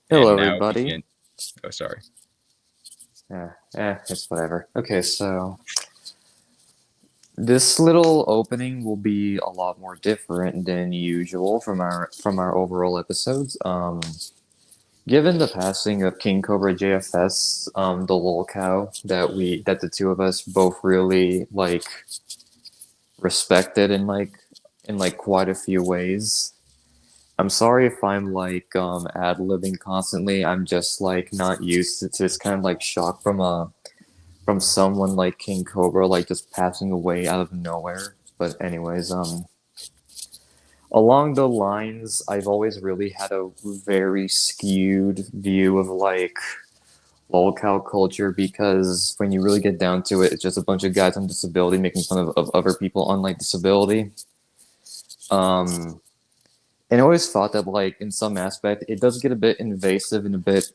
Hello, And now everybody. begin. Oh, sorry. It's whatever. Okay, so this little opening will be a lot more different than usual from our overall episodes. Given the passing of King Cobra JFS, the lolcow that the two of us both really respected in quite a few ways. I'm sorry if I'm ad-libbing constantly. I'm just not used to this kind of shock from someone like King Cobra, just passing away out of nowhere. But anyways, along the lines, I've always really had a very skewed view of lolcow culture because when you really get down to it, it's just a bunch of guys on disability making fun of other people on disability. Um, and I always thought that in some aspect, it does get a bit invasive and a bit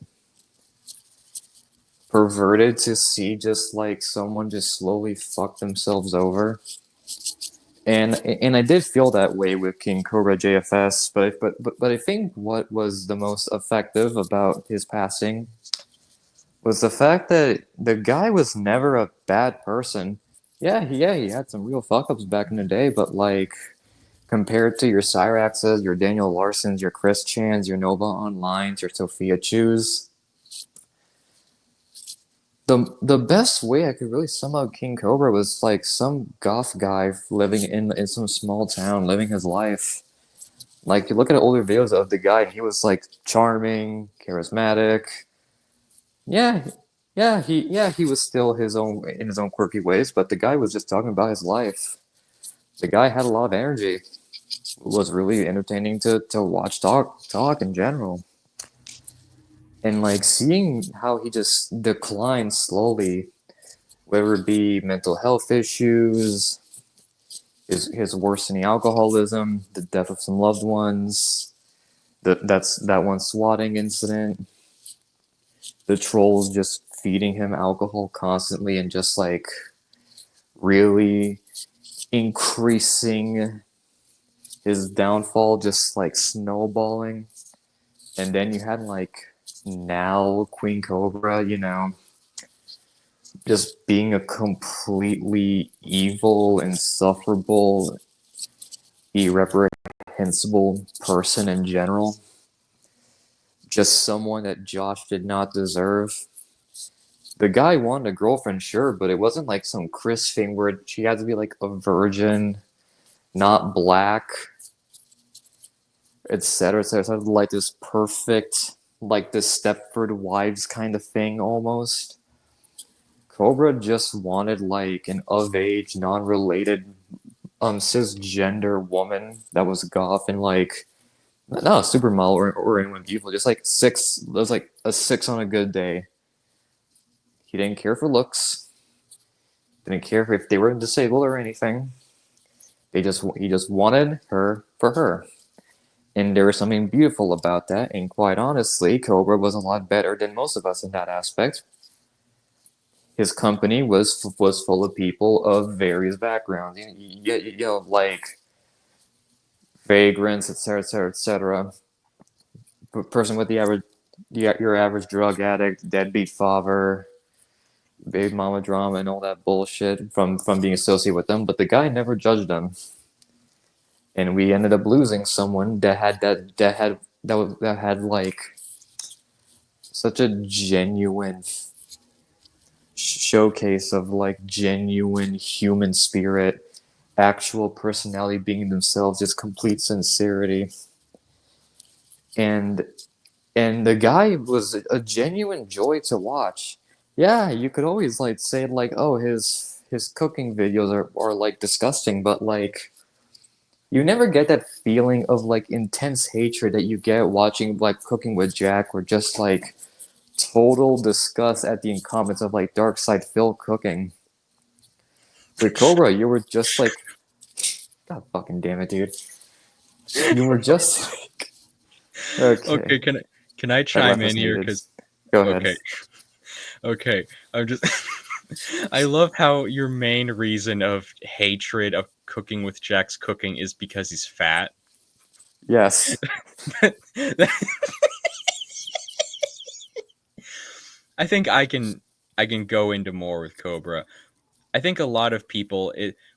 perverted to see just someone just slowly fuck themselves over. And I did feel that way with King Cobra JFS, but I think what was the most effective about his passing was the fact that the guy was never a bad person. Yeah, he had some real fuck ups back in the day, but compared to your Cyraxes, your Daniel Larsons, your Chris Chans, your Nova Onlines, your Sophia Chews, the best way I could really sum up King Cobra was some goth guy living in some small town, living his life. Like you look at older videos of the guy, and he was charming, charismatic. Yeah, he was still his own in his own quirky ways, but the guy was just talking about his life. The guy had a lot of energy. It was really entertaining to watch talk in general. And seeing how he just declined slowly, whether it be mental health issues, his worsening alcoholism, the death of some loved ones, that one swatting incident, the trolls just feeding him alcohol constantly and just really increasing his downfall, just snowballing. And then you had now Queen Cobra, just being a completely evil, insufferable, irreprehensible person in general. Just someone that Josh did not deserve. The guy wanted a girlfriend, sure, but it wasn't like some Chris thing where she had to be a virgin, not black, etc., etc. Sort of like this perfect, this Stepford Wives kind of thing almost. Cobra just wanted an of age, non related, cisgender woman that was goth and not a supermodel or anyone beautiful, just six. It was like a six on a good day. He didn't care for looks. Didn't care if they were disabled or anything. He just wanted her for her. And there was something beautiful about that, and quite honestly, Cobra was a lot better than most of us in that aspect. His company was full of people of various backgrounds, vagrants, etc., etc., etc. Person with the average, your average drug addict, deadbeat father, big mama drama, and all that bullshit from being associated with them. But the guy never judged them, and we ended up losing someone that had such a genuine showcase of genuine human spirit, actual personality being themselves, just complete sincerity. And and the guy was a genuine joy to watch. Yeah, you could always say oh, his cooking videos are disgusting, but you never get that feeling of intense hatred that you get watching Cooking with Jack, or just total disgust at the incompetence of Dark Side Phil cooking. With Cobra, you were just God fucking damn it, dude. You were just okay. Okay, can I That chime laugh in was here? needed. Because Go ahead. okay, okay, I'm just. I love how your main reason of hatred of cooking with Jack's cooking is because he's fat. Yes. I think I can go into more with Cobra. I think a lot of people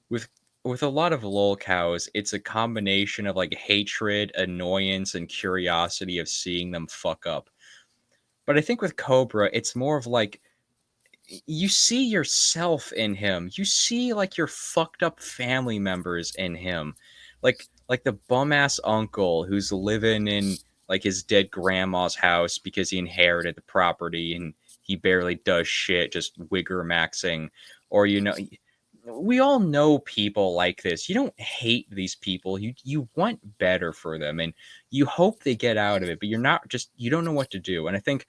with with a lot of lol cows, it's a combination of like hatred, annoyance, and curiosity of seeing them fuck up. But I think with Cobra, it's more of like you see yourself in him. You see like your fucked up family members in him. Like the bum ass uncle who's living in like his dead grandma's house because he inherited the property and he barely does shit, just wigger maxing. Or we all know people like this. You don't hate these people. You want better for them and you hope they get out of it, but you don't know what to do. And I think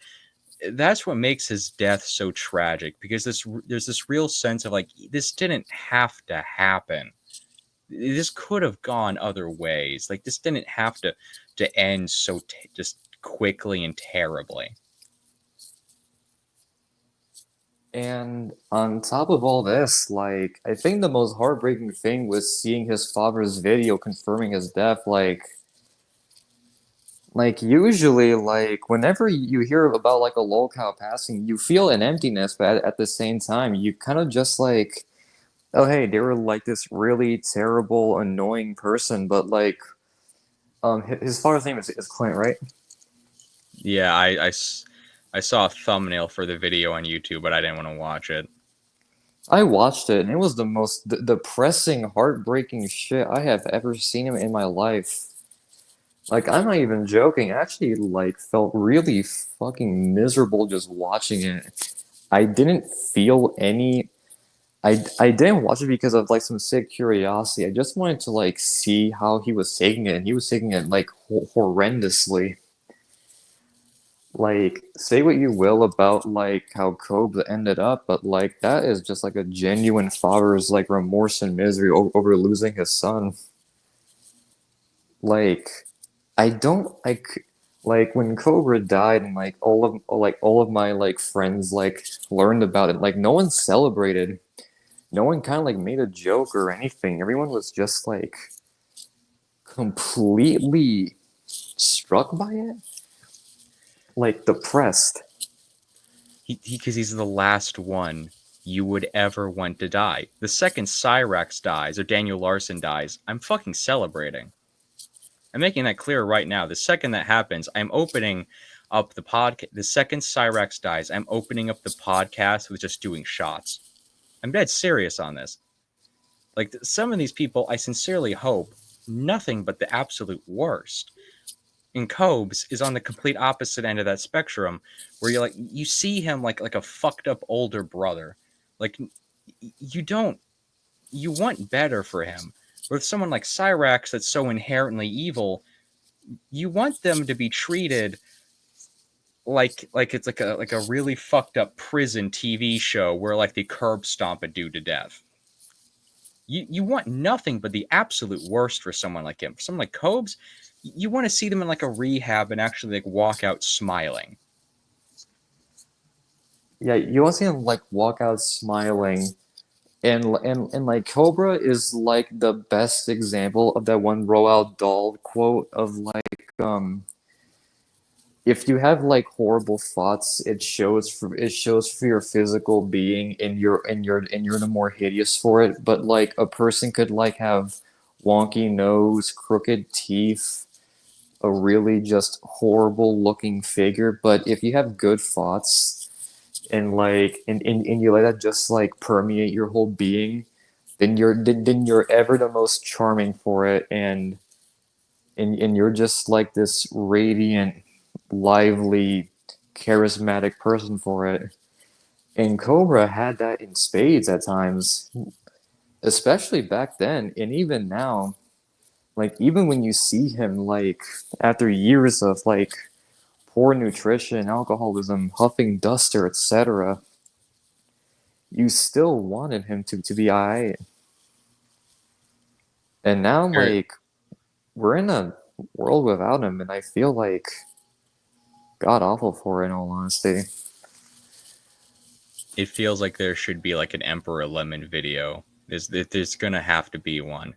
that's what makes his death so tragic because there's this real sense of like this didn't have to happen. This could have gone other ways. Like this didn't have to end so just quickly and terribly. And on top of all this, like, I think the most heartbreaking thing was seeing his father's video confirming his death. Like usually, like, whenever you hear about like a lolcow passing, you feel an emptiness, but at the same time, you kind of just like, oh, hey, they were like this really terrible, annoying person, but like, his father's name is Clint, right? Yeah, I saw a thumbnail for the video on YouTube, but I didn't want to watch it. I watched it, and it was the most depressing, heartbreaking shit I have ever seen him in my life. Like, I'm not even joking. I actually, like, felt really fucking miserable just watching it. I didn't feel any. I didn't watch it because of like some sick curiosity. I just wanted to like see how he was taking it, and he was taking it like horrendously. Like, say what you will about like how Cobra ended up, but like that is just like a genuine father's like remorse and misery over losing his son. Like, I don't like when Cobra died and like all of my like friends like learned about it. Like, no one celebrated. No one kind of like made a joke or anything. Everyone was just like completely struck by it, like depressed. Because he's the last one you would ever want to die. The second Cyrax dies or Daniel Larson dies, I'm fucking celebrating. I'm making that clear right now. The second that happens, I'm opening up the podcast. The second Cyrax dies, I'm opening up the podcast with just doing shots. I'm dead serious on this. Like some of these people, I sincerely hope nothing but the absolute worst. And Cobes is on the complete opposite end of that spectrum, where you see him like a fucked up older brother. Like you don't you want better for him. With someone like Cyrax that's so inherently evil, you want them to be treated like it's like a really fucked up prison TV show where like they curb stomp a dude to death. You want nothing but the absolute worst for someone like him. For someone like Cobes, you want to see them in like a rehab and actually like walk out smiling. Yeah, you want to see him like walk out smiling, and like Cobra is like the best example of that one Roald Dahl quote of like if you have like horrible thoughts, it shows for your physical being, and you're the more hideous for it. But like a person could like have wonky nose, crooked teeth, a really just horrible looking figure. But if you have good thoughts and you let that just like permeate your whole being, then you're ever the most charming for it, and you're just like this radiant, lively, charismatic person for it. And Cobra had that in spades at times, especially back then, and even now. Like, even when you see him, like after years of like poor nutrition, alcoholism, huffing duster, etc., you still wanted him to be alright. And now, There, like, we're in a world without him, and I feel like god awful for it, in all honesty. it feels like there should be like an Emperor Lemon video. There's gonna have to be one,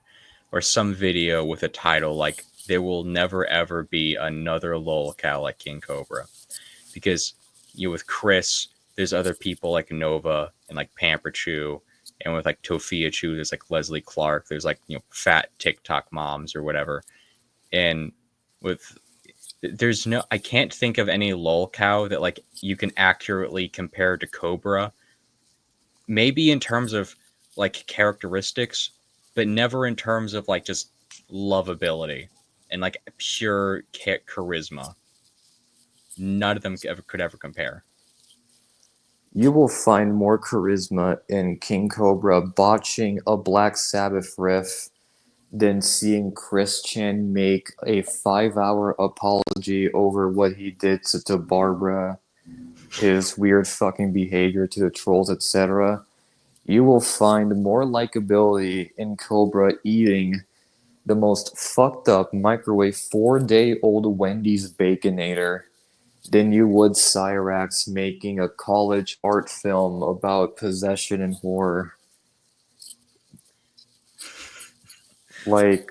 or some video with a title like "There will never ever be another lolcow like King Cobra," because with Chris, there's other people like Nova and like Pamper Chew, and with like Tofia Chew, there's like Leslie Clark. There's like fat TikTok moms or whatever, and with there's no I can't think of any lol cow that like you can accurately compare to Cobra. Maybe in terms of like characteristics, but never in terms of like just lovability and like pure charisma. None of them could ever compare. You will find more charisma in King Cobra botching a Black Sabbath riff than seeing Chris Chan make a 5 hour apology over what he did to Barbara, his weird fucking behavior to the trolls, etc. You will find more likability in Cobra eating the most fucked up microwave 4-day old Wendy's Baconator than you would Cyrax making a college art film about possession and horror. Like,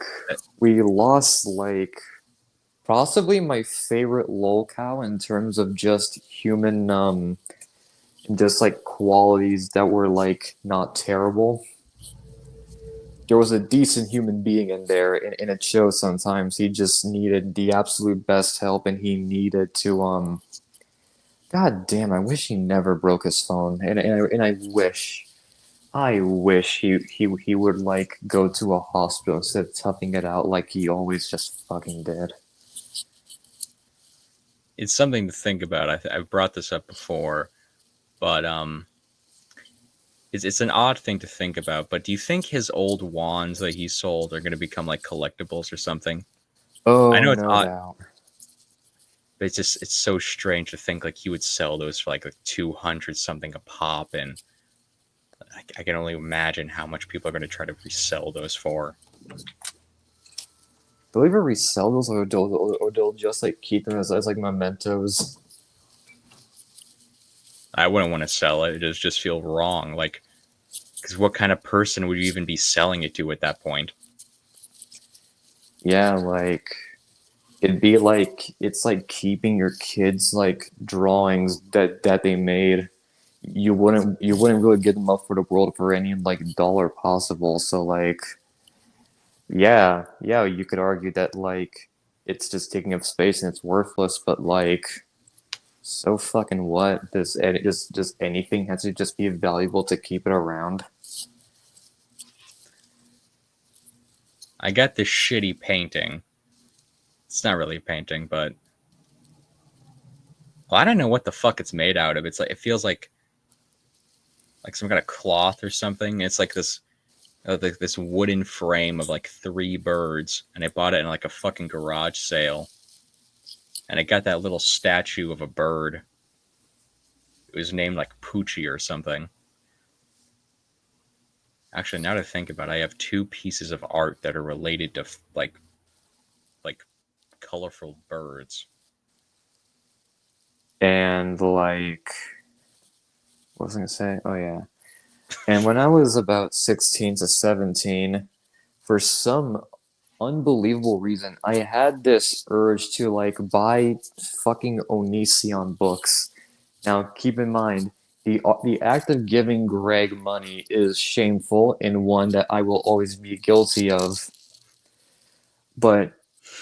we lost, like, possibly my favorite lolcow in terms of just human, just like qualities that were, like, not terrible. There was a decent human being in there, and it shows sometimes he just needed the absolute best help, and he needed to, God damn, I wish he never broke his phone, and I wish he would like go to a hospital instead of toughing it out like he always just fucking did. It's something to think about. I've brought this up before, but it's an odd thing to think about. But do you think his old wands that he sold are going to become like collectibles or something? I Oh, know it's no odd, doubt. but it's so strange to think like he would sell those for like 200 something a pop, and I can only imagine how much people are going to try to resell those for. Do they ever resell those, or they'll just like keep them as like mementos? I wouldn't want to sell it. It just feel wrong. Like, because what kind of person would you even be selling it to at that point? Yeah, like it'd be like it's like keeping your kids like drawings that they made. You wouldn't really give them up for the world for any like dollar possible. So like yeah, you could argue that like it's just taking up space and it's worthless, but like so fucking what? Does anything has to just be valuable to keep it around? I got this shitty painting. It's not really a painting, but well, I don't know what the fuck it's made out of. It's like it feels like some kind of cloth or something. It's like this wooden frame of like three birds, and I bought it in like a fucking garage sale. And I got that little statue of a bird. It was named like Poochie or something. Actually, now to think about it, I have two pieces of art that are related to like colorful birds. And like what was I gonna say? Oh yeah. And when I was about 16 to 17, for some unbelievable reason, I had this urge to like buy fucking Onision books. Now, keep in mind, the act of giving Greg money is shameful and one that I will always be guilty of. But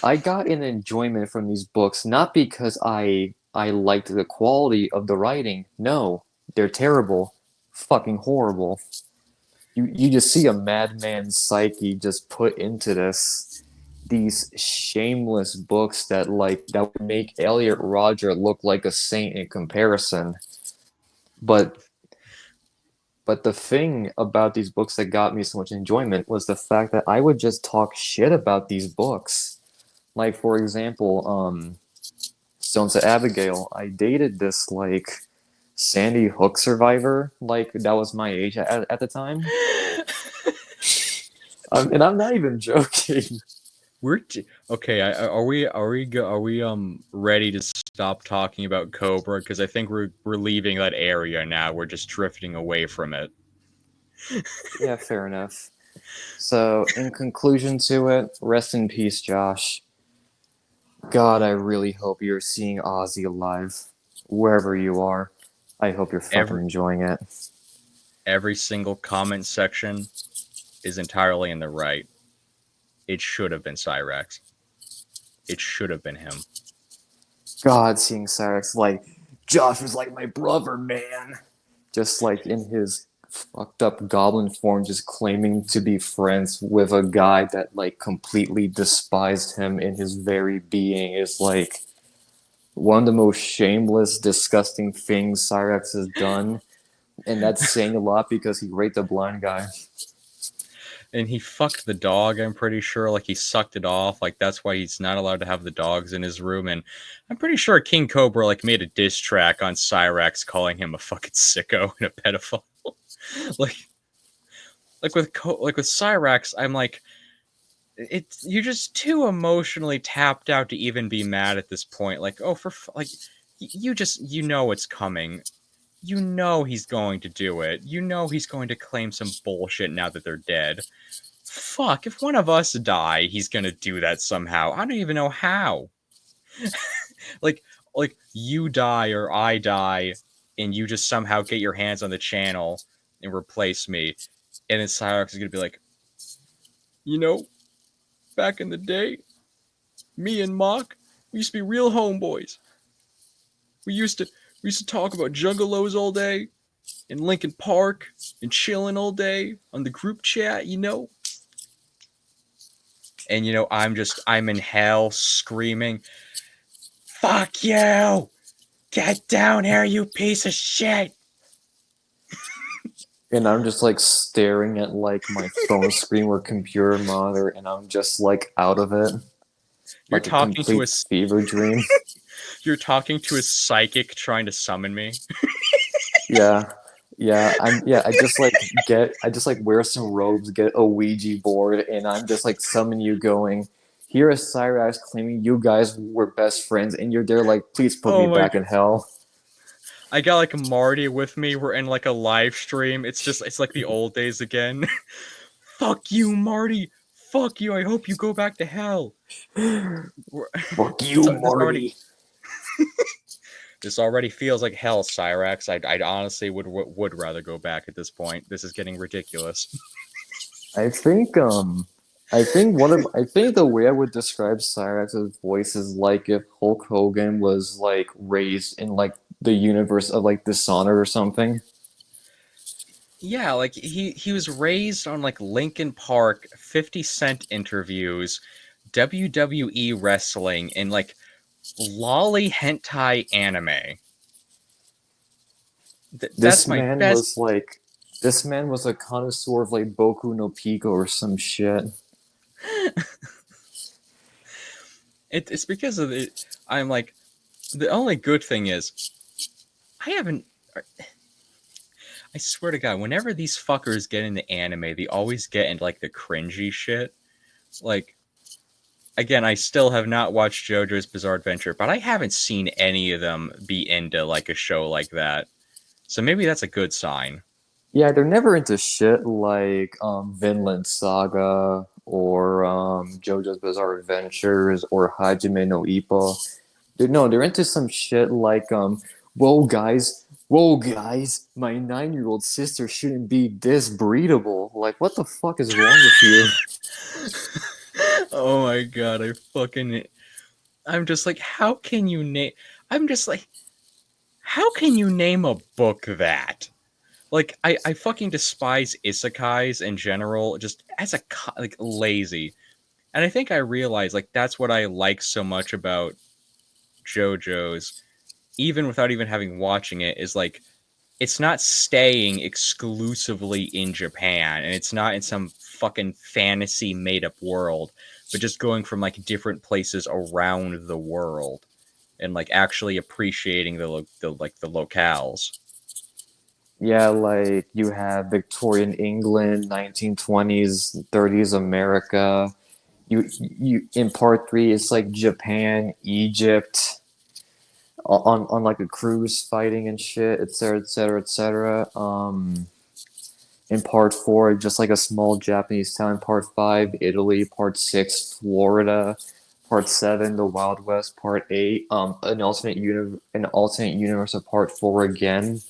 I got an enjoyment from these books not because I liked the quality of the writing. No, they're terrible, fucking horrible. You just see a madman's psyche just put into these shameless books that would make Elliot Rodger look like a saint in comparison. But but the thing about these books that got me so much enjoyment was the fact that I would just talk shit about these books. Like for example, Stones to Abigail. I dated this like Sandy Hook survivor, like that was my age at the time. And I'm not even joking. Okay. Are we ready to stop talking about Cobra? Because I think we're leaving that area now. We're just drifting away from it. Yeah, fair enough. So, in conclusion to it, rest in peace, Josh. God, I really hope you're seeing Ozzy alive, wherever you are. I hope you're fucking Every enjoying it. every single comment section is entirely in the right. It should have been Cyrax. It should have been him. God, seeing Cyrix like Josh was like my brother, man. Just like in his fucked up goblin form, just claiming to be friends with a guy that like completely despised him in his very being is like one of the most shameless, disgusting things Cyrax has done. And that's saying a lot because he raped a blind guy. And he fucked the dog, I'm pretty sure. Like, he sucked it off. Like, that's why he's not allowed to have the dogs in his room. And I'm pretty sure King Cobra, like, made a diss track on Cyrax calling him a fucking sicko and a pedophile. like, like with Cyrax, I'm like, it's you're just too emotionally tapped out to even be mad at this point. Like, oh, like, you know it's coming. You know he's going to do it. You know he's going to claim some bullshit now that they're dead. Fuck, if one of us die, he's gonna do that somehow. I don't even know how. like you die or I die, and you just somehow get your hands on the channel and replace me, and then Cyrax is gonna be like, you know, back in the day, me and Mock, we used to be real homeboys. We used to talk about juggalos all day in Lincoln Park and chilling all day on the group chat, you know. And I'm in hell screaming, "Fuck you! Get down here, you piece of shit!" And I'm just like staring at like my phone screen or computer monitor, and I'm just like out of it, You're like a talking to a complete fever dream. you're talking to a psychic trying to summon me. Yeah. Yeah, I just like wear some robes, get a Ouija board, and I'm just like summon you going, here is Cyrax claiming you guys were best friends, and you're there like, please put me Oh my back god. in hell. I got like Marty with me. We're in like a live stream. It's like the old days again. Fuck you, Marty. Fuck you. I hope you go back to hell. We're, Fuck you, this already Marty. this already feels like hell, Cyrax. I honestly would rather go back at this point. This is getting ridiculous. I think I think the way I would describe Cyrax's voice is like if Hulk Hogan was like raised in like the universe of like Dishonored or something. Yeah, like he was raised on like Linkin Park, 50 Cent interviews, WWE wrestling, and like lolly hentai anime. This That's my man best. was like this man was a connoisseur of like Boku no Pico or some shit. It's because of it. I'm like, the only good thing is I haven't. I swear to God, whenever these fuckers get into anime, they always get into like the cringy shit. Like, again, I still have not watched JoJo's Bizarre Adventure, but I haven't seen any of them be into like a show like that. So maybe that's a good sign. Yeah, they're never into shit like Vinland Saga or JoJo's Bizarre Adventures or Hajime no Ippo. They're into some shit like whoa guys, my 9-year-old sister shouldn't be this breedable. Like, what the fuck is wrong with you? Oh my god, I'm just like, how can you name? I'm just like, how can you name a book that? Like, I fucking despise isekais in general, just as a like lazy. And I think I realized like that's what I like so much about JoJo's, even without even having watching it, is like it's not staying exclusively in Japan and it's not in some fucking fantasy made up world, but just going from like different places around the world and like actually appreciating the locales. Yeah, like you have Victorian England, 1920s, 30s America. You in part three, it's like Japan, Egypt, on like a cruise fighting and shit, etc., etc., etc. In part four, just like a small Japanese town. Part five, Italy. Part six, Florida. Part 7, The Wild West, Part 8, an alternate universe of Part 4 again,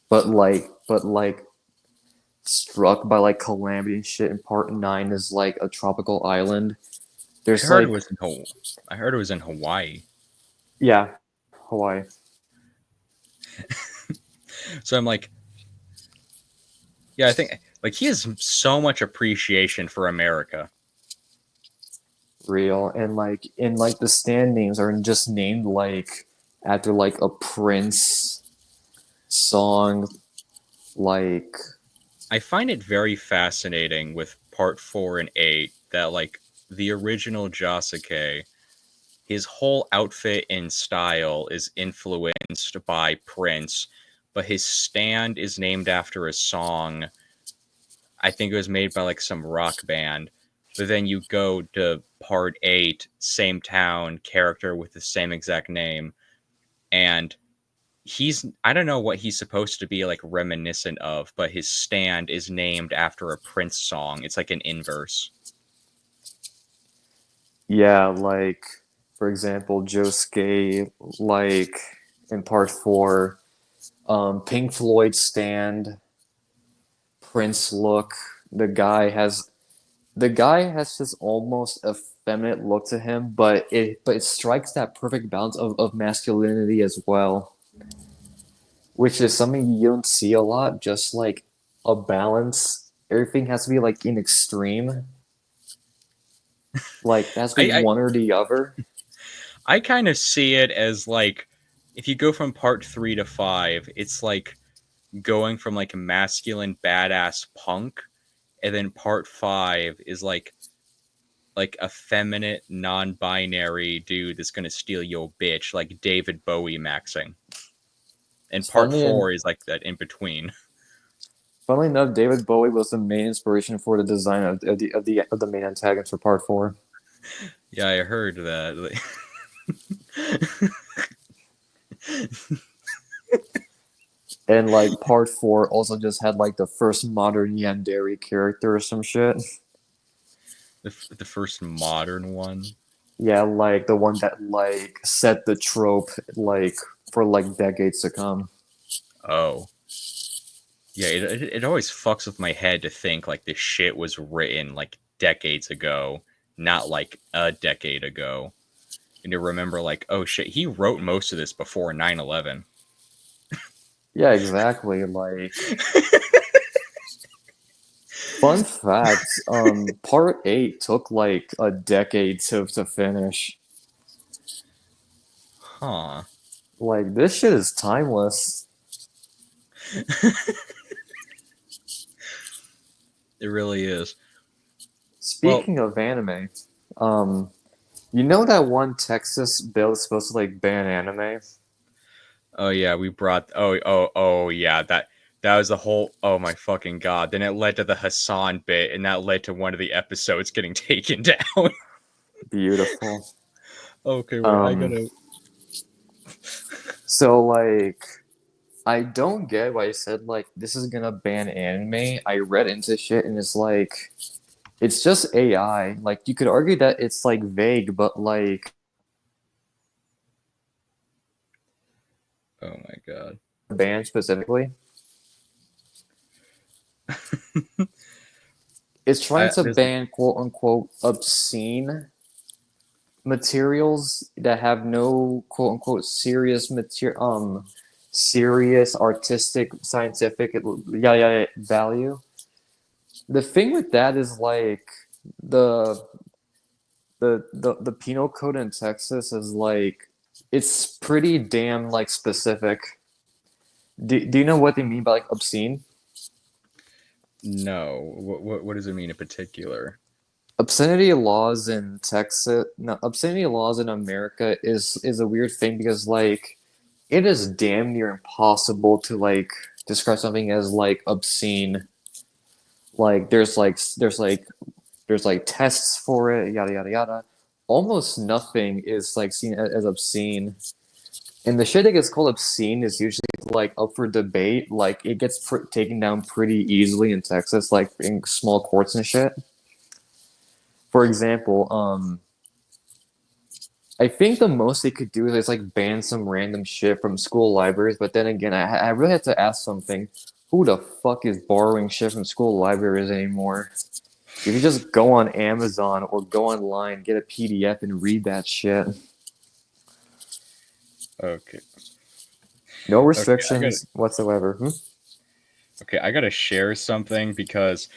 but struck by like calamity and shit. And Part 9 is like a tropical island. I There's heard it like was in I heard it was in Hawaii. yeah, Hawaii. So I'm like, yeah, I think like he has so much appreciation for America. Real and like the stand names are just named like after like a Prince song like I find it very fascinating with part 4 and 8 that like the original Josuke, his whole outfit and style is influenced by Prince, but his stand is named after a song. I think it was made by like some rock band. But then you go to part 8, same town, character with the same exact name, and he's I don't know what he's supposed to be like reminiscent of, but his stand is named after a Prince song. It's like an inverse. yeah, like for example, Josuke like in part 4, Pink Floyd stand, Prince look. The guy has the guy has this almost effeminate look to him, but it strikes that perfect balance of masculinity as well, which is something you don't see a lot. Just like a balance, everything has to be like in extreme. Like that's be I one or the other. I kind of see it as like if you go from part 3 to 5, it's like going from like a masculine badass punk, and then part 5 is like a feminine non-binary dude that's gonna steal your bitch, like David Bowie maxing. And part Funnily, and four is like that in between. funnily enough, David Bowie was the main inspiration for the design of the main antagonist for Part 4. Yeah, I heard that. And like Part 4 also just had like the first modern Yandere character or some shit. The first modern one. Yeah, like the one that like set the trope like for like decades to come. Oh, yeah. It always fucks with my head to think like this shit was written like decades ago, not like a decade ago. And to remember like, oh shit, he wrote most of this before 9/11. Yeah, exactly. Like fun fact, Part 8 took like a decade to finish. Huh. Like this shit is timeless. It really is. Well, Speaking of anime, um, you know that one Texas bill is supposed to like ban anime? oh yeah, we brought. Oh yeah. That was the whole. Oh my fucking god! Then it led to the Hassan bit, and that led to one of the episodes getting taken down. Beautiful. Okay, wait. I Um, gotta. so like I don't get why I said like this is gonna ban anime. I read into shit and it's like it's just AI. Like you could argue that it's like vague, but like Oh my god. ban specifically. It's trying to There's ban quote unquote obscene materials that have no quote unquote serious artistic scientific value. The thing with that is like the the penal code in Texas is like it's pretty damn like specific. Do you know what they mean by like obscene? no. What does it mean in particular? Obscenity laws in Texas, no, obscenity laws in America is a weird thing because like it is damn near impossible to like describe something as like obscene. Like there's like tests for it, yada yada yada. Almost nothing is like seen as obscene. And the shit that gets called obscene is usually like up for debate. Like it gets taken down pretty easily in Texas, like in small courts and shit. For example, I think the most they could do is like ban some random shit from school libraries. But then again, I really have to ask something. Who the fuck is borrowing shit from school libraries anymore? You can just go on Amazon or go online, get a PDF, and read that shit. Okay. No Okay, restrictions whatsoever. I gotta share something because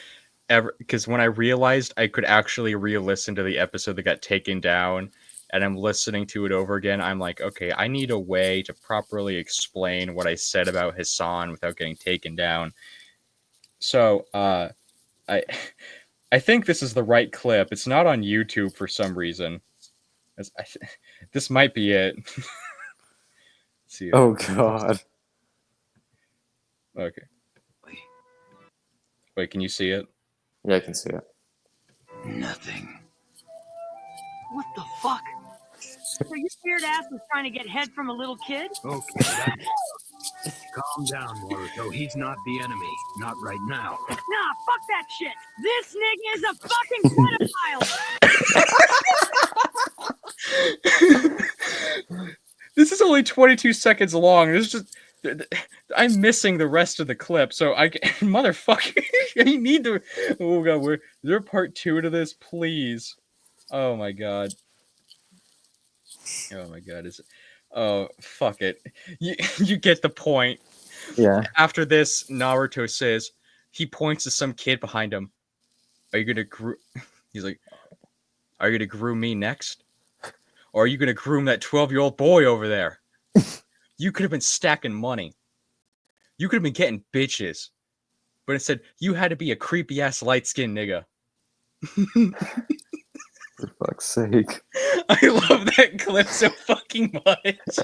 when I realized I could actually re-listen to the episode that got taken down, and I'm listening to it over again, I'm like, okay, I need a way to properly explain what I said about Hassan without getting taken down. So, I I think this is the right clip. It's not on YouTube for some reason. This might be it. Let's see it. Oh god. Okay. Wait, can you see it? Yeah, I can see it. Nothing. What the fuck? So your weird ass was trying to get head from a little kid? Okay, calm down, Naruto. He's not the enemy. Not right now. Nah, fuck that shit. This nigga is a fucking pedophile. This is only 22 seconds long. This is just I'm missing the rest of the clip, so I motherfucker, I need to. Oh god, is there a part 2 to this, please? Oh my god. Oh my god, is it? Oh fuck it. You get the point. Yeah. After this, Naruto says he points to some kid behind him. Are you gonna groom? He's like, "Are you gonna groom me next, or are you gonna groom that 12-year-old boy over there? You could have been stacking money. You could have been getting bitches, but instead you had to be a creepy ass light skinned nigga." For fuck's sake. I love that clip so fucking much.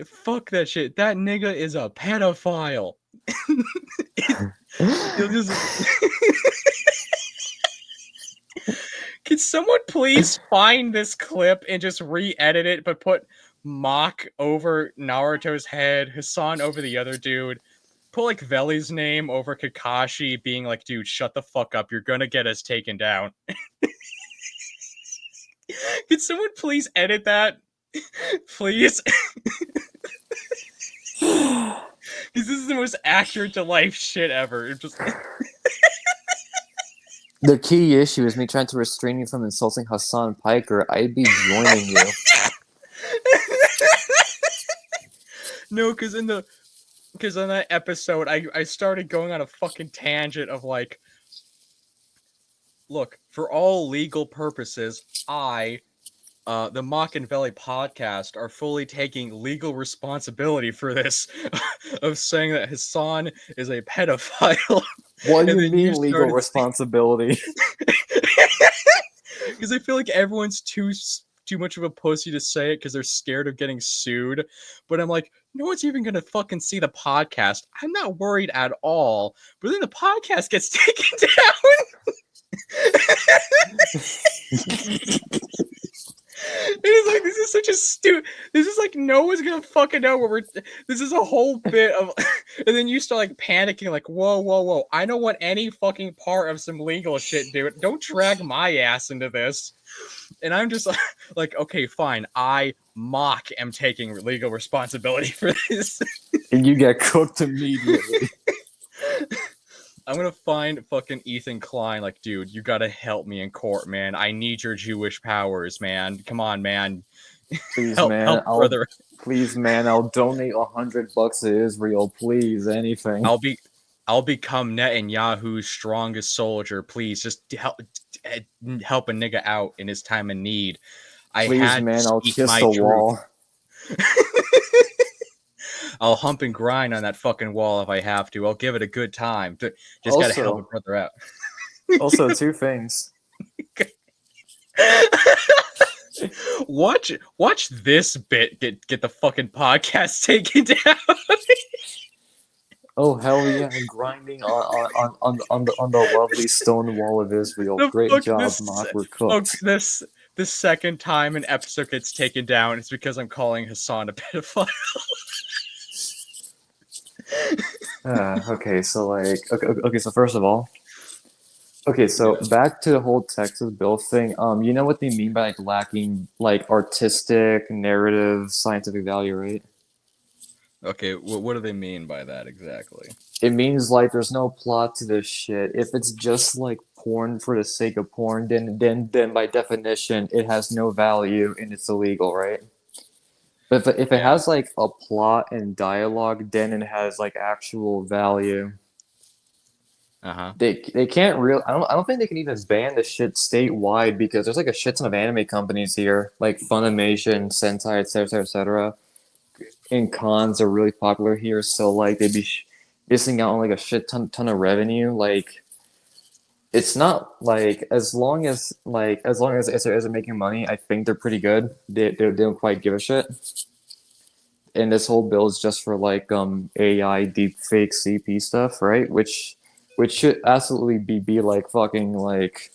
Fuck that shit. That nigga is a pedophile. He'll just. Can someone please find this clip and just re-edit it, but put Mach over Naruto's head, Hassan over the other dude, put like Veli's name over Kakashi, being like, "Dude, shut the fuck up. You're gonna get us taken down." Can someone please edit that? Please? Because this is the most accurate to life shit ever. It just. The key issue is me trying to restrain you from insulting Hassan Piker. I'd be joining you. No, because on that episode, I started going on a fucking tangent of like, look, for all legal purposes, the MACH&VELLI podcast are fully taking legal responsibility for this, of saying that Hassan is a pedophile. What do you mean legal responsibility? Because I feel like everyone's too much of a pussy to say it because they're scared of getting sued. But I'm like, no one's even gonna fucking see the podcast. I'm not worried at all. But then the podcast gets taken down. It is like, this is such a this is like, no one's gonna fucking know what this is a whole bit of. And then you start like panicking, like, whoa, I don't want any fucking part of some legal shit, dude. Don't drag my ass into this. And I'm just like, okay, fine, I am taking legal responsibility for this. And you get cooked immediately. I'm gonna find fucking Ethan Klein, like, dude, you gotta help me in court, man. I need your Jewish powers, man. Come on, man. Please, help, man. brother. Please, man. I'll donate $100 to Israel. Please, anything. I'll become Netanyahu's strongest soldier. Please, just help a nigga out in his time of need. Please, man. I'll kiss the wall. I'll hump and grind on that fucking wall if I have to. I'll give it a good time. Just gotta help a brother out. Also, two things. Watch this bit get the fucking podcast taken down. Oh hell yeah! Grinding on the lovely stone wall of Israel. Great job, Mach. We're cooked. The second time an episode gets taken down, it's because I'm calling Hassan a pedophile. Okay, so like, okay, so first of all, Okay, so Yeah. back to the whole Texas Bill thing. You know what they mean by like lacking like artistic, narrative, scientific value, right? Okay, what do they mean by that exactly? It means like there's no plot to this shit. If it's just like porn for the sake of porn, then by definition it has no value and it's illegal, right? But if it Yeah. has like a plot and dialogue, then it has like actual value. Uh-huh. They can't real. I don't think they can even ban the shit statewide because there's like a shit ton of anime companies here, like Funimation, Sentai, etc., etc., etc. And cons are really popular here, so like they'd be missing out on like a shit ton of revenue. Like it's not like as long as it isn't making money, I think they're pretty good. They don't quite give a shit. And this whole bill is just for like AI deepfake CP stuff, right? Which should absolutely be like fucking like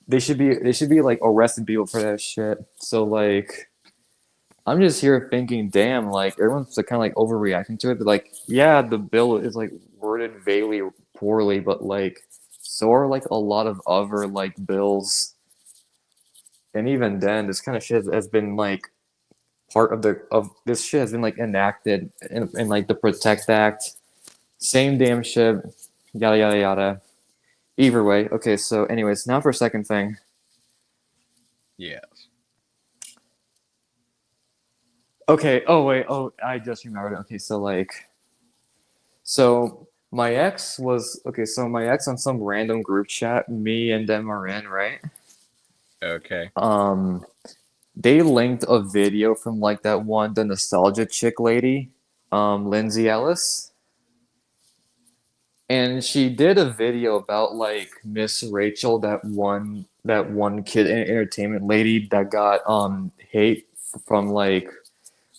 they should be like arresting people for that shit. So like I'm just here thinking, damn, like everyone's kind of like overreacting to it. But like, yeah, the bill is like worded vaguely poorly, but like so are like a lot of other like bills. And even then, this kind of shit has been like part of this shit has been like enacted in like the Protect Act. Same damn shit, yada yada yada. Either way, okay. So, anyways, now for a second thing. Yes. Okay. Oh wait. Oh, I just remembered. Okay. So my ex was okay. So my ex on some random group chat, me and them are in, right? Okay. Um, they linked a video from like that one, the nostalgia chick lady, Lindsay Ellis. And she did a video about like Miss Rachel, that one kid entertainment lady that got hate from like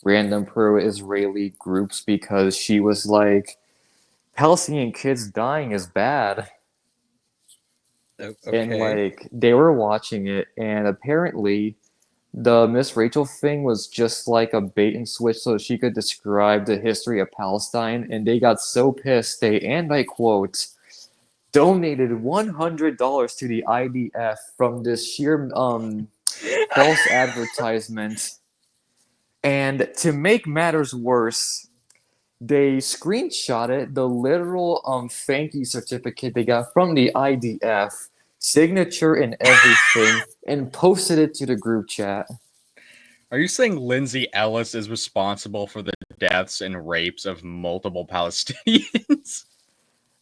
random pro-Israeli groups because she was like Palestinian kids dying is bad. And Okay. like they were watching it and apparently the Miss Rachel thing was just like a bait and switch so she could describe the history of Palestine and they got so pissed they and I quote donated $100 to the IDF from this sheer false advertisement. And to make matters worse, they screenshotted the literal thank you certificate they got from the IDF, signature and everything, and posted it to the group chat. Are you saying Lindsay Ellis is responsible for the deaths and rapes of multiple Palestinians?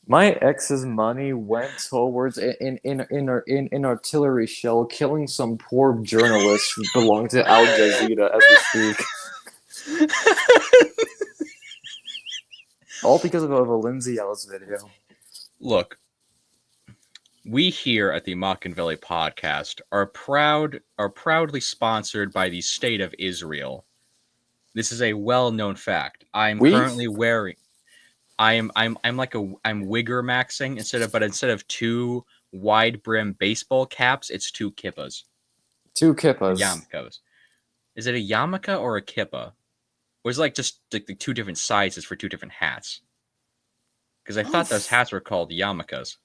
My ex's money went towards in artillery shell, killing some poor journalist who belonged to Al Jazeera as we speak. All because of a Lindsay Ellis video. Look, we here at the MACH&VELLI podcast are proudly sponsored by the state of Israel. This is a well-known fact. I'm We currently wearing I'm like I'm wigger maxing instead of two wide brim baseball caps, it's two kippas. two Or kippas. yarmulkes. Is it a yarmulke or a kippa? Or is it like just like the two different sizes for two different hats? Because I thought those hats were called yarmulkes.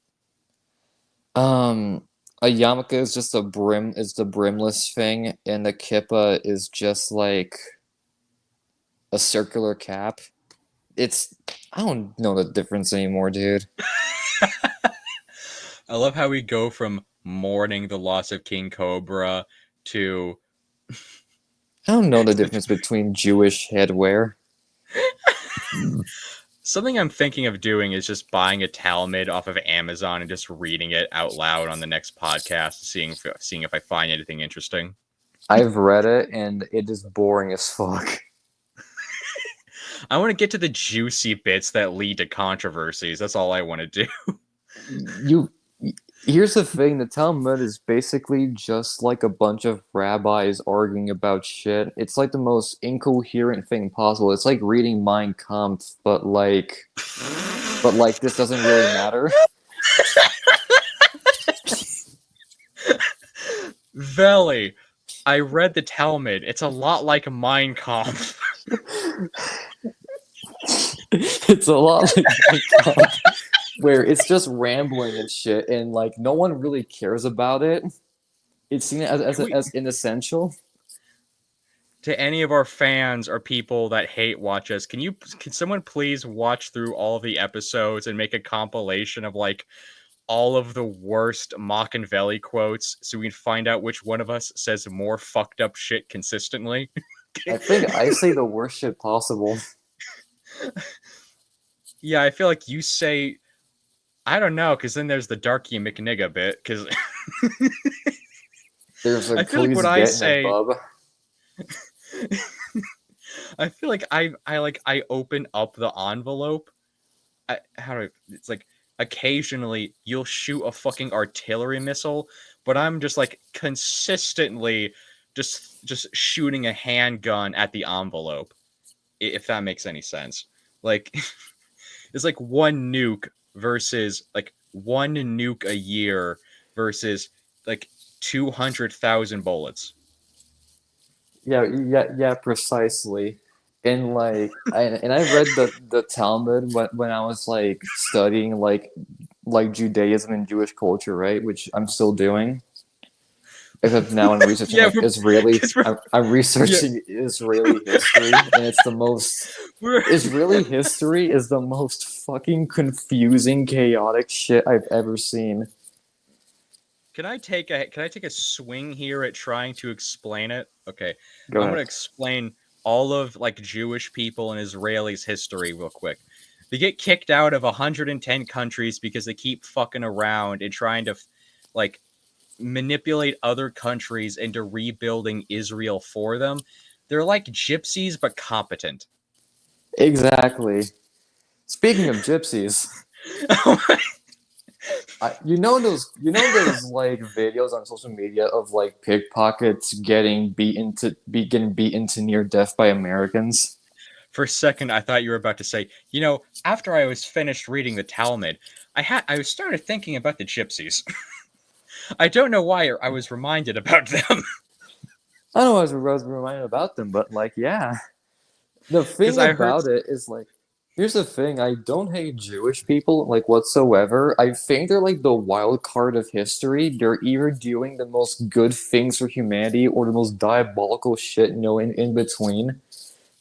Um, a yarmulke is just the brimless thing, and the kippa is just like a circular cap. It's I don't know the difference anymore, dude. I love how we go from mourning the loss of King Cobra to I don't know the difference between Jewish headwear. something I'm thinking of doing is just buying a Talmud off of Amazon and just reading it out loud on the next podcast, seeing if I find anything interesting. I've read it and it is boring as fuck. I want to get to the juicy bits that lead to controversies. That's all I want to do. You Here's the thing, the Talmud is basically just like a bunch of rabbis arguing about shit. It's like the most incoherent thing possible. It's like reading Mein Kampf, but like this doesn't really matter. Veli, I read the Talmud. It's a lot like Mein Kampf. It's a lot like Mein Kampf, where it's just rambling and shit, and like no one really cares about it. It's seen as inessential. To any of our fans or people that hate watch us, can someone please watch through all the episodes and make a compilation of like all of the worst MACH&VELLI quotes so we can find out which one of us says more fucked up shit consistently? I think I say the worst shit possible. Yeah, I feel like you say, I don't know, because then there's the Darky McNigga bit, because There's a I feel like please what I get in it, say, bub. I feel like I open up the envelope. It's like occasionally you'll shoot a fucking artillery missile, but I'm just like consistently just shooting a handgun at the envelope, if that makes any sense. Like it's like one nuke versus like one nuke a year versus like 200,000 bullets. Yeah, precisely. And like, I read the Talmud when I was like studying like Judaism and Jewish culture, right? Which I'm still doing. Except now I'm researching Yeah, like Israeli. because we're I'm yeah, researching Israeli history, and it's the most we're Israeli history is the most fucking confusing, chaotic shit I've ever seen. Can I take a swing here at trying to explain it? Okay. Go I'm going to ahead. explain all of like Jewish people and Israelis history real quick. They get kicked out of 110 countries because they keep fucking around and trying to like manipulate other countries into rebuilding Israel for them. They're like gypsies but competent. Exactly. Speaking of gypsies, you know those like videos on social media of like pickpockets getting beaten to near death by Americans. For a second, I thought you were about to say, after I was finished reading the Talmud, I was started thinking about the gypsies. I don't know why I was reminded about them. I don't know why I was reminded about them, but like, yeah. The Because thing I heard. about it is like, here's the thing: I don't hate Jewish people like whatsoever. I think they're like the wild card of history. They're either doing the most good things for humanity or the most diabolical shit, in between.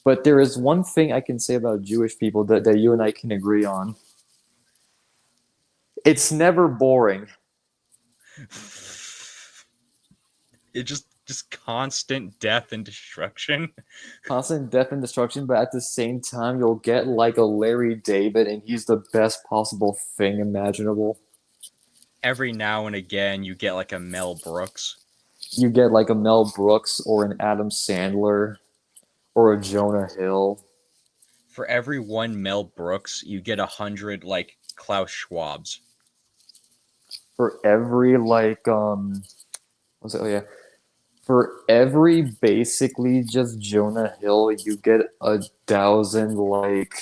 But there is one thing I can say about Jewish people that you and I can agree on. It's never boring. It just constant death and destruction. Constant death and destruction, but at the same time, you'll get like a Larry David, and he's the best possible thing imaginable. Every now and again, you get like a Mel Brooks. You get like a Mel Brooks or an Adam Sandler or a Jonah Hill. For every one Mel Brooks, you get 100 like Klaus Schwabs. For every like what's it? Oh yeah. For every basically just Jonah Hill, you get 1,000 like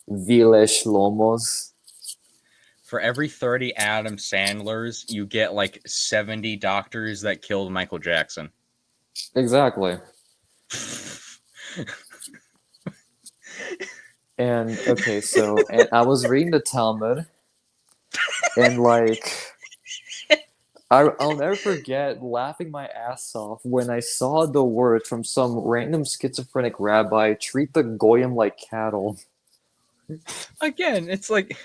Vile Shlomos. For every 30 Adam Sandlers, you get like 70 doctors that killed Michael Jackson. Exactly. And okay, so and I was reading the Talmud, and like I'll never forget laughing my ass off when I saw the words from some random schizophrenic rabbi treat the goyim like cattle. Again, it's like,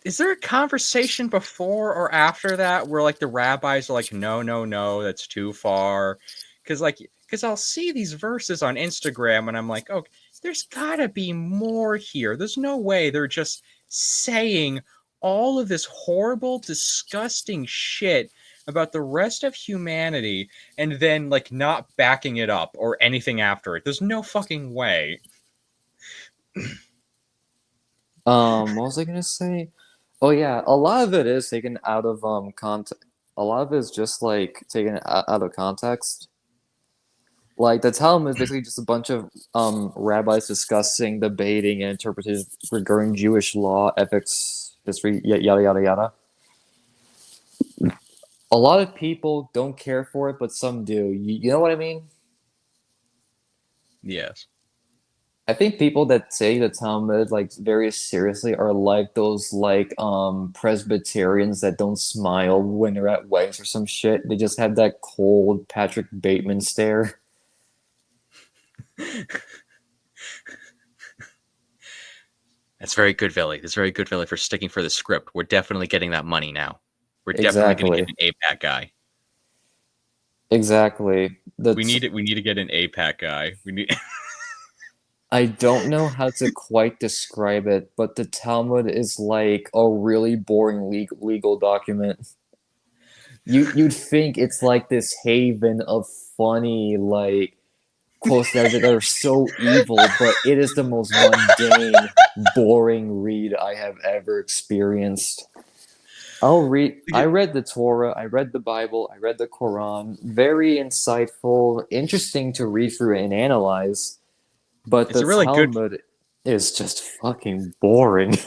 is there a conversation before or after that where like the rabbis are like, no, no, no, that's too far? Because I'll see these verses on Instagram and I'm like, oh, there's gotta be more here. There's no way they're just saying all of this horrible, disgusting shit about the rest of humanity and then like not backing it up or anything after it. There's no fucking way. What was I gonna say? Oh yeah, a lot of it is taken out of context. A lot of it is just like taken out of context. Like the Talmud is basically just a bunch of rabbis discussing, debating, and interpreting regarding Jewish law, ethics, history, yada yada yada. A lot of people don't care for it, but some do. You know what I mean? Yes. I think people that say the Talmud like very seriously are like those like Presbyterians that don't smile when they're at weddings or some shit. They just have that cold Patrick Bateman stare. That's very good, Villy. That's very good, Villy, for sticking for the script. We're definitely getting that money now. We're definitely going to get Exactly. an APAC guy. Exactly. We need it. We need to get an APAC guy. We need. I don't know how to quite describe it, but the Talmud is like a really boring legal document. You'd think it's like this haven of funny like quotes that are so evil, but it is the most mundane, boring read I have ever experienced. I read the Torah, I read the Bible, I read the Quran. Very insightful, interesting to read through and analyze. But It's the a really good. Talmud is just fucking boring.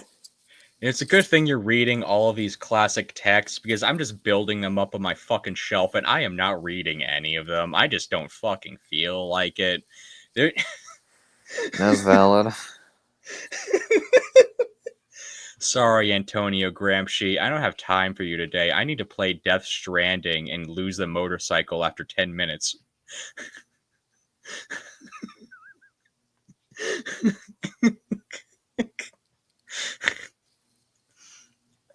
It's a good thing you're reading all of these classic texts because I'm just building them up on my fucking shelf and I am not reading any of them. I just don't fucking feel like it. There- That's valid. Sorry, Antonio Gramsci. I don't have time for you today. I need to play Death Stranding and lose the motorcycle after 10 minutes.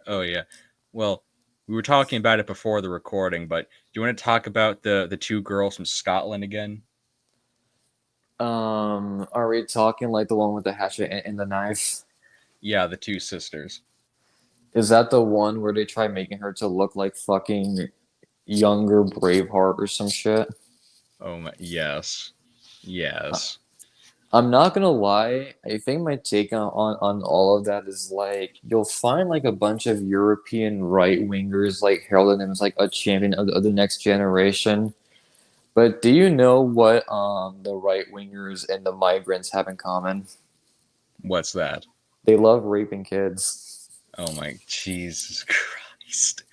Oh, yeah. Well, we were talking about it before the recording, but do you want to talk about the two girls from Scotland again? Are we talking like the one with the hatchet and the knife? Yeah, the two sisters. Is that the one where they try making her to look like fucking younger Braveheart or some shit? Oh my, yes. Yes. I'm not gonna lie. I think my take on all of that is like you'll find like a bunch of European right wingers like heralding him as like a champion of the next generation. But do you know what the right wingers and the migrants have in common? What's that? They love raping kids. Oh my Jesus Christ.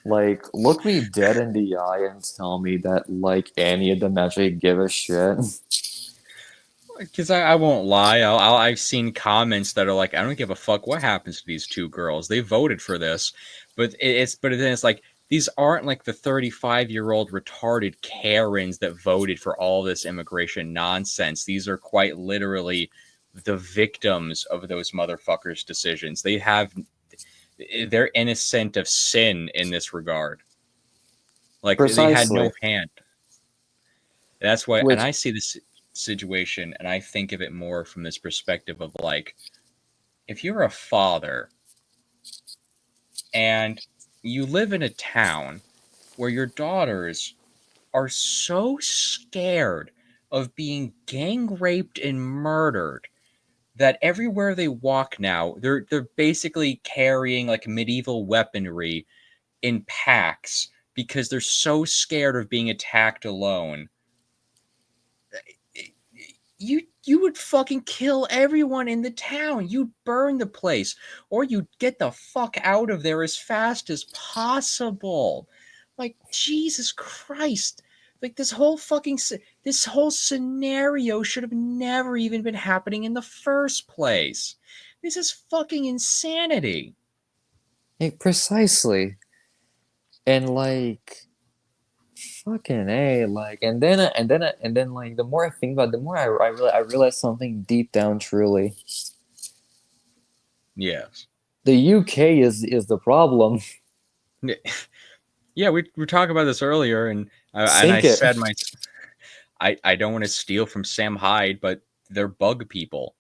Like, look me dead in the eye and tell me that like any of them actually give a shit. Because I won't lie, I've seen comments that are like, I don't give a fuck what happens to these two girls. They voted for this, but then it's like these aren't like the 35-year-old retarded Karens that voted for all this immigration nonsense. These are quite literally the victims of those motherfuckers' decisions. They're innocent of sin in this regard. Like they had Precisely. no hand. That's why, and Which I see this situation and I think of it more from this perspective of like, if you're a father and you live in a town where your daughters are so scared of being gang raped and murdered that everywhere they walk now, they're basically carrying like medieval weaponry in packs because they're so scared of being attacked alone. You would fucking kill everyone in the town. You'd burn the place, or you'd get the fuck out of there as fast as possible. Like Jesus Christ! Like this whole scenario should have never even been happening in the first place. This is fucking insanity. precisely. And like fucking a like and then like the more I think about it, the more I realize something deep down truly. Yes. The UK is the problem. Yeah, we were talking about this earlier, and I Sink it. said I don't want to steal from Sam Hyde, but they're bug people.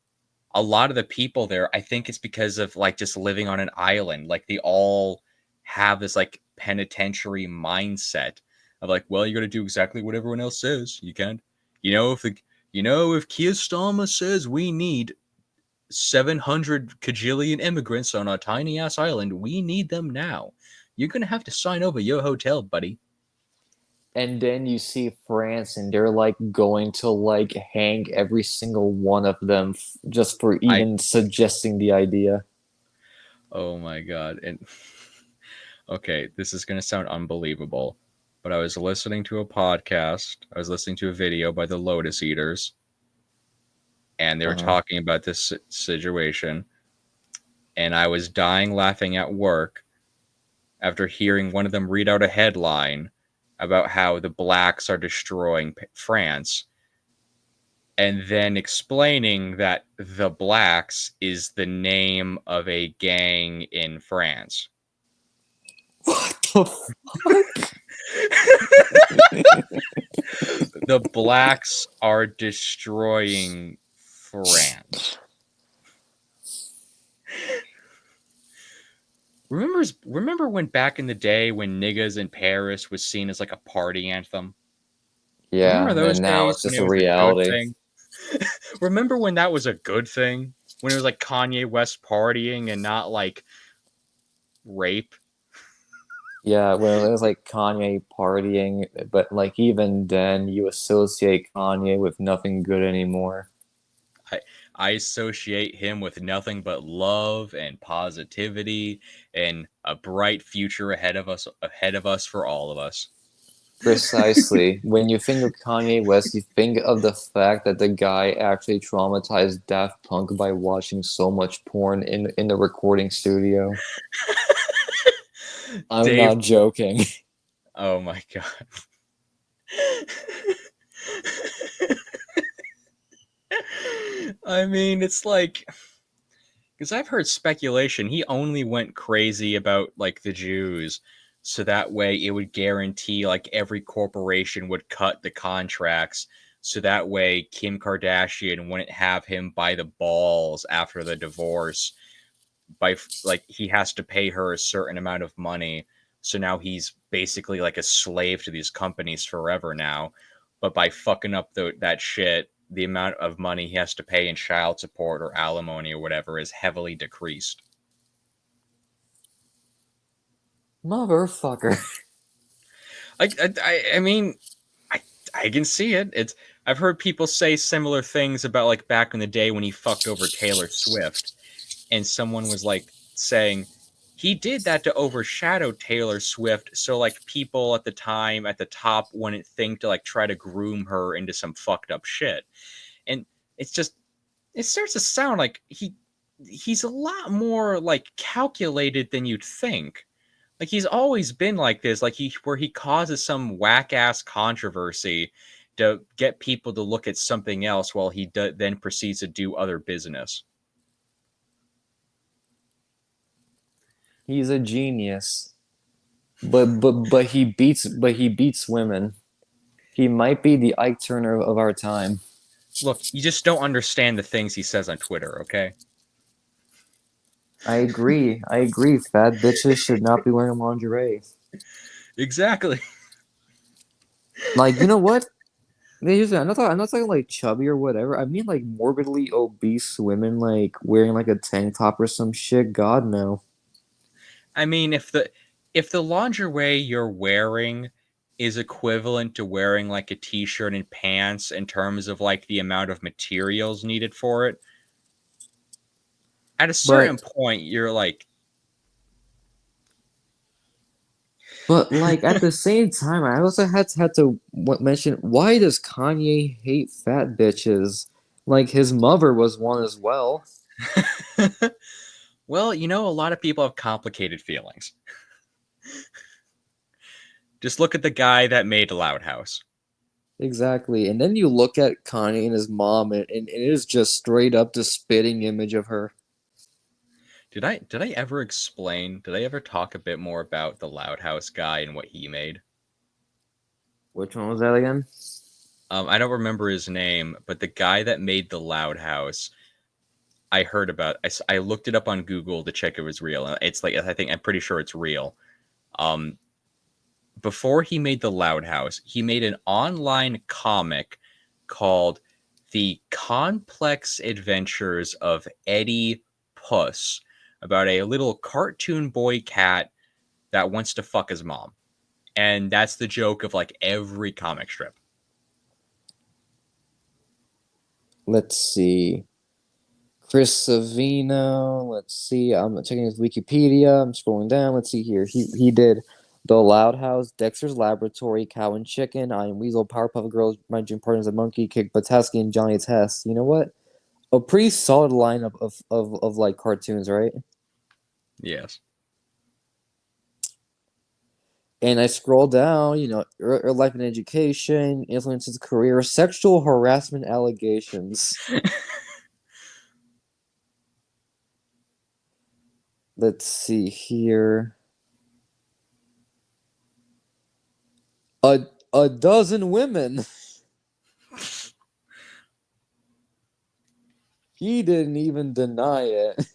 A lot of the people there, I think it's because of like just living on an island. Like they all have this like penitentiary mindset of like, well, you're gonna do exactly what everyone else says. You can't, you know, if Keir Starmer says we need 700 kajillion immigrants on a tiny ass island, we need them now. You're gonna have to sign over your hotel, buddy. And then you see France and they're like going to like hang every single one of them just for I even suggesting the idea. Oh my god. And okay, this is going to sound unbelievable, but I was listening to a podcast. I was listening to a video by the Lotus Eaters, and they were talking about this situation, and I was dying laughing at work after hearing one of them read out a headline about how the blacks are destroying France, and then explaining that the blacks is the name of a gang in France. What the fuck? The blacks are destroying France. Remember when back in the day when niggas in Paris was seen as like a party anthem? Yeah, Remember those and now days it's when just it a was a good reality. thing? Remember when that was a good thing? When it was like Kanye West partying and not like rape? Yeah, when it was like Kanye partying, but like even then, you associate Kanye with nothing good anymore. I associate him with nothing but love and positivity and a bright future ahead of us for all of us. Precisely. When you think of Kanye West, you think of the fact that the guy actually traumatized Daft Punk by watching so much porn in the recording studio. I'm Dave, not joking. oh my god. I mean, it's like because I've heard speculation he only went crazy about like the Jews so that way it would guarantee like every corporation would cut the contracts so that way Kim Kardashian wouldn't have him by the balls after the divorce by like he has to pay her a certain amount of money, so now he's basically like a slave to these companies forever now, but by fucking up that shit the amount of money he has to pay in child support or alimony or whatever is heavily decreased. Motherfucker. I mean, I I can see it. It's I've heard people say similar things about like back in the day when he fucked over Taylor Swift, and someone was like saying he did that to overshadow Taylor Swift, so like people at the time at the top wouldn't think to like try to groom her into some fucked up shit. And it's just it starts to sound like he's a lot more like calculated than you'd think. Like he's always been like this, like he causes some whack ass controversy to get people to look at something else while then proceeds to do other business. He's a genius. But he beats women. He might be the Ike Turner of our time. Look, you just don't understand the things he says on Twitter, okay? I agree. I agree. Fat bitches should not be wearing lingerie. Exactly. Like, you know what? I'm not talking like chubby or whatever. I mean like morbidly obese women like wearing like a tank top or some shit. God no. I mean, if the lingerie you're wearing is equivalent to wearing like a t-shirt and pants in terms of like the amount of materials needed for it, at a certain But point you're like, like at the same time, I also had to mention, why does Kanye hate fat bitches? Like his mother was one as well. well, you know, a lot of people have complicated feelings. Just look at the guy that made Loud House. Exactly. And then you look at Kanye and his mom, and it is just straight up the spitting image of her. Did I ever explain? Did I ever talk a bit more about the Loud House guy and what he made? Which one was that again? I don't remember his name, but the guy that made the Loud House, I heard about. I looked it up on Google to check it was real. And it's like I'm pretty sure it's real. Um, Before he made the Loud House, he made an online comic called "The Complex Adventures of Eddie Puss" about a little cartoon boy cat that wants to fuck his mom, and that's the joke of like every comic strip. Let's see. Chris Savino. Let's see. I'm checking his Wikipedia. I'm scrolling down. Let's see here. He did The Loud House, Dexter's Laboratory, Cow and Chicken, I Am Weasel, Powerpuff Girls, My Gym Partner's a Monkey, Kick Buttowski, and Johnny Test. You know what? A pretty solid lineup of like cartoons, right? Yes. And I scroll down, life and education, influences career, sexual harassment allegations. Let's see here. A a dozen women. He didn't even deny it.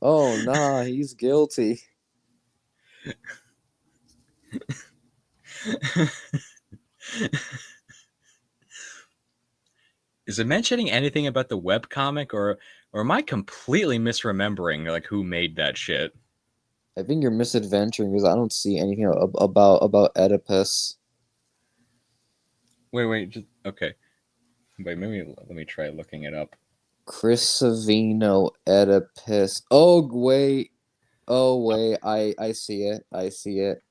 Oh nah, he's guilty. Is it mentioning anything about the webcomic, or am I completely misremembering like who made that shit? I think you're misadventuring because I don't see anything about Oedipus. Wait, just okay. Wait, maybe let me try looking it up. Chris Savino Oedipus. Oh wait, I see it. I see it.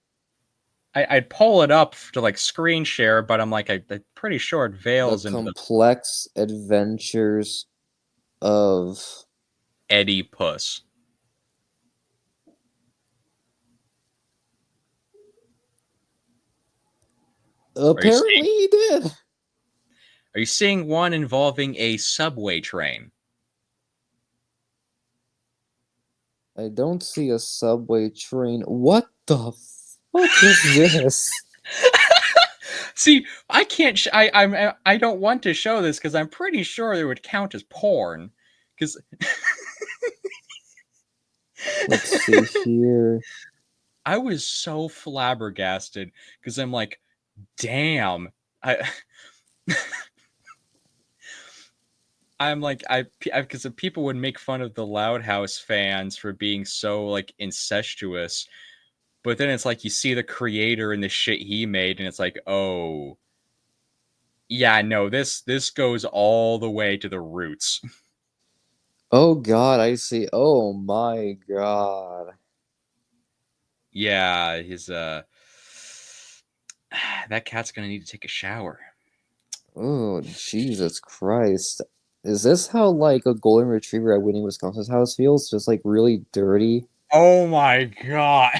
I'd pull it up to like screen share, but I'm like I'm pretty sure it The veils into the complex adventures of Eddie Puss. Are you apparently seeing he did. are you seeing one involving a subway train? I don't see a subway train. What the fuck is this? See, I can't. I don't want to show this because I'm pretty sure it would count as porn. Because Let's see here. I was so flabbergasted because I'm like, damn. I I'm like I because people would make fun of the Loud House fans for being so like incestuous, but then it's like you see the creator and the shit he made, and it's like, oh yeah, no, this goes all the way to the roots. Oh God, I see. Oh my God. Yeah, his that cat's gonna need to take a shower. Oh Jesus Christ. Is this how like a golden retriever at Winnie Wisconsin's house feels? Just like really dirty? Oh my god.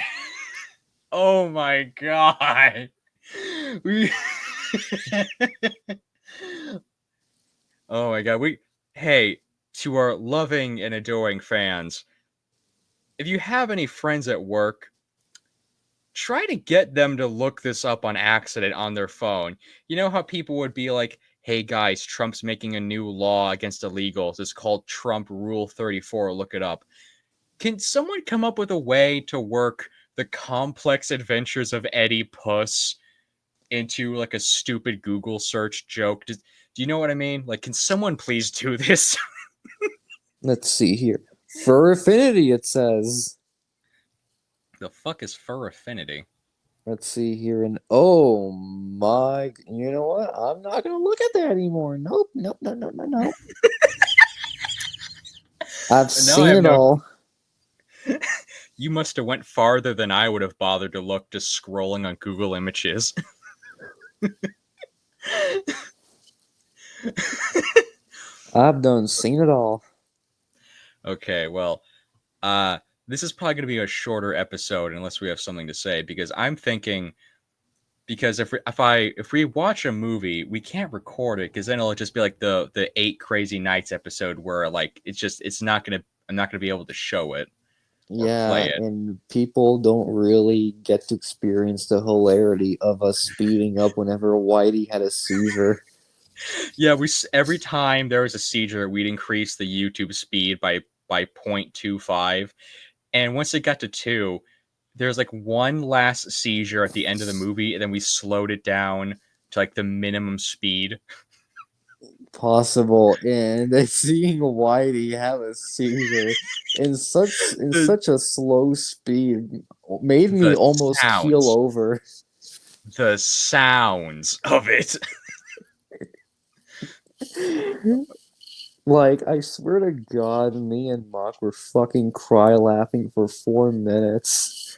Oh my god. We Oh my god. Hey, to our loving and adoring fans, if you have any friends at work, try to get them to look this up on accident on their phone. You know how people would be like, "Hey guys, Trump's making a new law against illegals. It's called Trump Rule 34. Look it up." Can someone come up with a way to work the complex adventures of Eddie Puss into like a stupid Google search joke? Do you know what I mean? Like, can someone please do this? Let's see here. Fur affinity, it says. The fuck is fur affinity? Let's see here. And oh my, you know what? I'm not gonna look at that anymore. Nope, nope, no, no, no, no. I've And now I seen have it no. all. You must have went farther than I would have bothered to look just scrolling on Google Images. I've done seen it all. Okay, well, uh, this is probably going to be a shorter episode unless we have something to say because I'm thinking because if we watch a movie, we can't record it because then it'll just be like the 8 Crazy Nights episode where like it's not gonna I'm not gonna be able to show it or play Yeah, it. and people don't really get to experience the hilarity of us speeding up whenever Whitey had a seizure. Yeah, every time there was a seizure, we'd increase the YouTube speed by 0.25, and once it got to 2, there's like one last seizure at the end of the movie, and then we slowed it down to like the minimum speed. Possible, and then seeing Whitey have a seizure in The such a slow speed made me the almost keel sounds, over. the sounds of it. Like, I swear to God, me and Mock were fucking cry laughing for 4 minutes.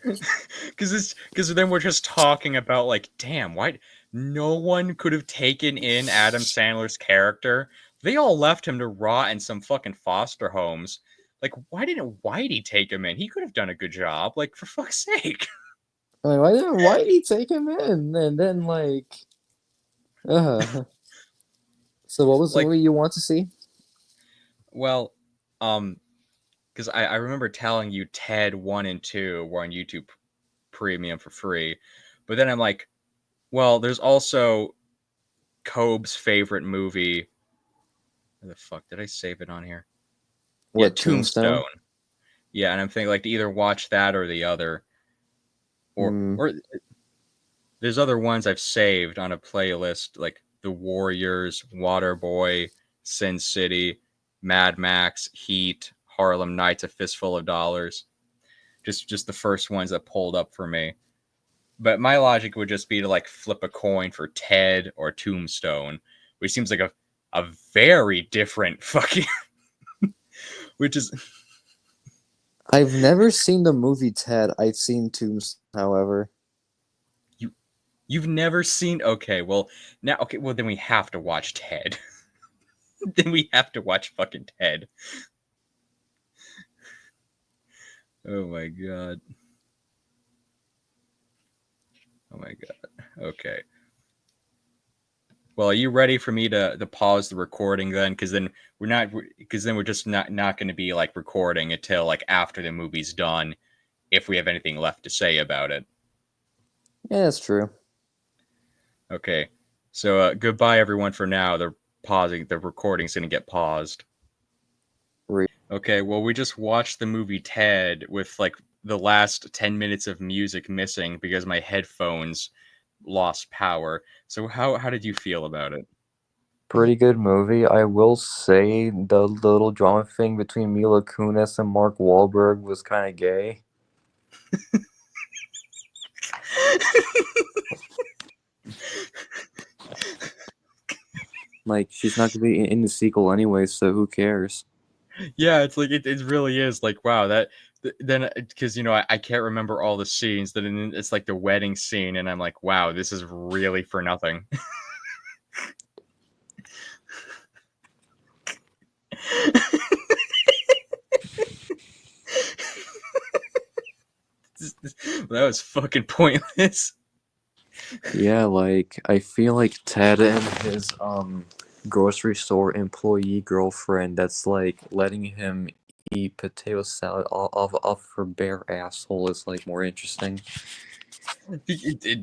Because then we're just talking about like, damn, why no one could have taken in Adam Sandler's character. They all left him to rot in some fucking foster homes. Like, why didn't Whitey take him in? He could have done a good job. Like, for fuck's sake. I mean, why did he take him in? And then like, so what was the Like, movie you want to see? well, because I remember telling you Ted 1 and 2 were on YouTube Premium for free. But then I'm like, well, there's also Cobb's favorite movie. Where the fuck did I save it on here? Yeah, What, Tombstone. Tombstone? Yeah, and I'm thinking like to either watch that or the other, Mm, or there's other ones I've saved on a playlist like The Warriors, Waterboy, Sin City, Mad Max, Heat, Harlem Nights, A Fistful of Dollars. Just the first ones that pulled up for me. But my logic would just be to like flip a coin for Ted or Tombstone, which seems like a very different fucking which is I've never seen the movie Ted. I've seen Tombstone, however. you've never seen. Okay, well then we have to watch Ted. Then we have to watch fucking Ted. Oh my god. Oh my god. Okay. Well, are you ready for me to pause the recording then? Because then we're just not going to be like recording until like after the movie's done, if we have anything left to say about it. Yeah, that's true. Okay. So goodbye everyone for now. The recording's going to get paused. Re- Okay, well we just watched the movie Ted with like the last 10 minutes of music missing because my headphones lost power. So how did you feel about it? Pretty good movie. I will say the little drama thing between Mila Kunis and Mark Wahlberg was kind of gay. Like, she's not gonna be in the sequel anyway, so who cares? Yeah, it's like it really is like wow that then because I can't remember all the scenes. Then it's like the wedding scene, and I'm like, wow, this is really for nothing. That was fucking pointless. Yeah, like I feel like Ted and his grocery store employee girlfriend that's like letting him eat potato salad off her bare asshole is like more interesting.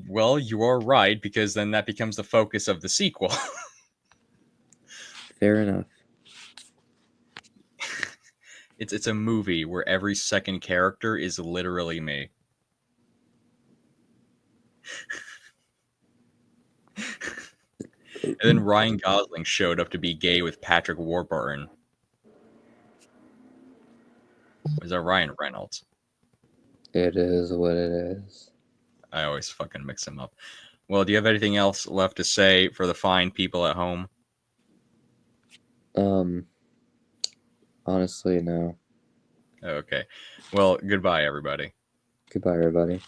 Well, you are right because then that becomes the focus of the sequel. Fair enough. It's a movie where every second character is literally me. And then Ryan Gosling showed up to be gay with Patrick Warburton. Was that Ryan Reynolds? It is what it is. I always fucking mix them up. Well, do you have anything else left to say for the fine people at home? Um, honestly, no. Okay. Well, goodbye, everybody. Goodbye, everybody.